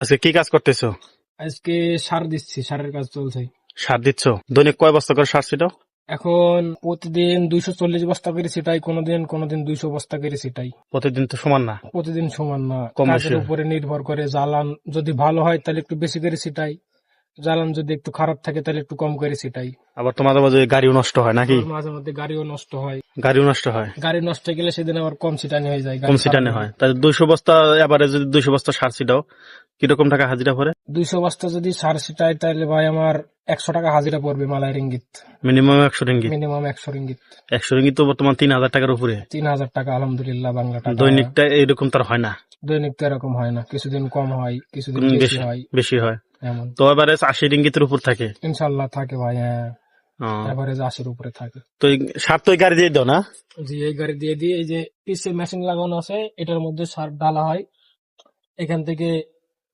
আজকে কি কাজ করতেছো? আজকে সার দিচ্ছি, সারের কাজ চলছে। সার দিচ্ছ? দৈনিক কয় বস্তা করে সার ছিটাও? এখন প্রতিদিন 240 বস্তা করে ছিটাই, কোনোদিন 200 বস্তা করে ছিটাই। প্রতিদিন তো সমান না, প্রতিদিন সমান না, কম বেশি কাজের হয়। উপরে নির্ভর করে। জ্বালান যদি ভালো হয় তাহলে একটু বেশি করে ছিটাই, জ্বালান যদি একটু খারাপ থাকে তাহলে একটু কম করে ছিটাই। আবার তোমাদের মাঝে গাড়িও নষ্ট হয় নাকি? আবার মাঝে মধ্যে গাড়িও নষ্ট হয়। গাড়িও নষ্ট হয়, গাড়ি নষ্ট হয়ে গেলে সেদিন আবার কম ছিটানি হয়ে যায়, কম গাড়ি ছিটানো খারাপ হয়। হলে। তাহলে 200 বস্তা, এবারে যদি 200 বস্তা সার ছিটাও কিরকম টাকা হাজিরা পড়ে? 200 বস্তা যদি সার ছিটাই তাহলে ভাই আমার 100 টাকা হাজিরা পড়বে, Malay ringgit. Minimum 100 ringgit. Minimum 100 ringgit. 100 ringgit তো বর্তমান 3000 টাকার উপরে। 3000 টাকা আলহামদুলিল্লাহ বাংলা টাকা। দৈনিকটা এইরকম তার হয় না, দৈনিক তো এরকম হয় না, কিছুদিন কম হয়, কিছুদিন কোনদিন বেশি হয়, বেশি হয়। এমন। তো এবারে 80 রিঙ্গিতের উপর থাকে। ইনশাল্লাহ থাকে ভাই, হ্যাঁ, ও, এভারেজ 80-র উপরে থাকে। তো এই সার তো এই গাড়ি দিয়ে দাও না? জি, এই গাড়ি দিয়ে দিয়ে এই যে পিসে মেশিন লাগানো আছে, এটার মধ্যে সার ঢালা হয়। এখান থেকে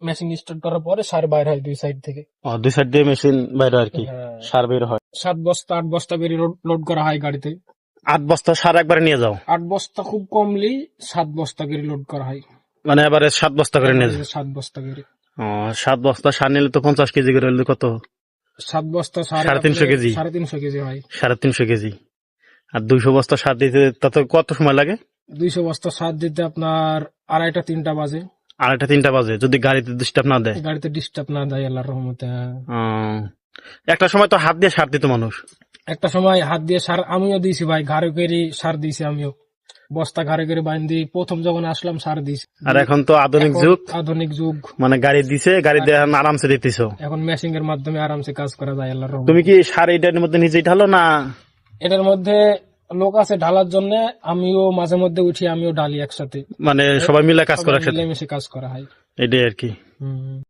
মেশিন স্টার্ট করার পরে সার বাইর হয় দুই সাইড থেকে। ও, দুই সাইড দিয়ে মেশিন বাইরে আর কি হ্যাঁ, সার বের হয়। 7 বস্তা 8 বস্তা বেরিয়ে লোড করা হয় গাড়িতে। 8 বস্তা সার একবারে নিয়ে যাও? 8 বস্তা খুব কমলি 7 বস্তা করে লোড করা হয়। মানে এবারে 7 বস্তা করে নিয়ে যাও? 7 বস্তা করে। ও, 7 বস্তা সার নিলে তো 50 কেজি করে হলে কত? 7 বস্তা সার 350 কেজি। 350 কেজি হয়। 350 কেজি। আর 200 বস্তা সার দিতে তাতে কত সময় লাগে? 200 বস্তা সার দিতে আপনার 2:30-3টা বাজে। 2:30-3টা বাজে, যদি গাড়িতে ডিস্টার্ব না দেয়। গাড়িতে ডিস্টার্ব না দেয় আল্লাহর রহমতে। ও, একটা সময় তো হাত দিয়ে সার দিত মানুষ। একটা সময় হাত দিয়ে সার আমিও দিয়েছি ভাই, ঘাড়ে করে সার দিয়েছি আমিও, বস্তা ঘাড়ে করে বাইন্ধি প্রথম যখন আসলাম সার দিয়েছি। আর এখন তো আধুনিক এখন যুগ, আধুনিক যুগ, মানে গাড়ি দিছে, গাড়ি দিয়ে এখন আরামসে দিতেছ। এখন মেশিং এর মাধ্যমে আরামসে কাজ করা যায় আল্লাহর রহমতে। তুমি কি সার এটার মধ্যে নিজেই ঢালো না? এটার মধ্যে লোক আছে ঢালার জন্য, আমিও মাঝে মধ্যে উঠি, আমিও ঢালি একসাথে। মানে সবাই মিলে কাজ সবাই করার সাথে মিলেমিশে কাজ করা হয়। এটাই আর কি। হুম।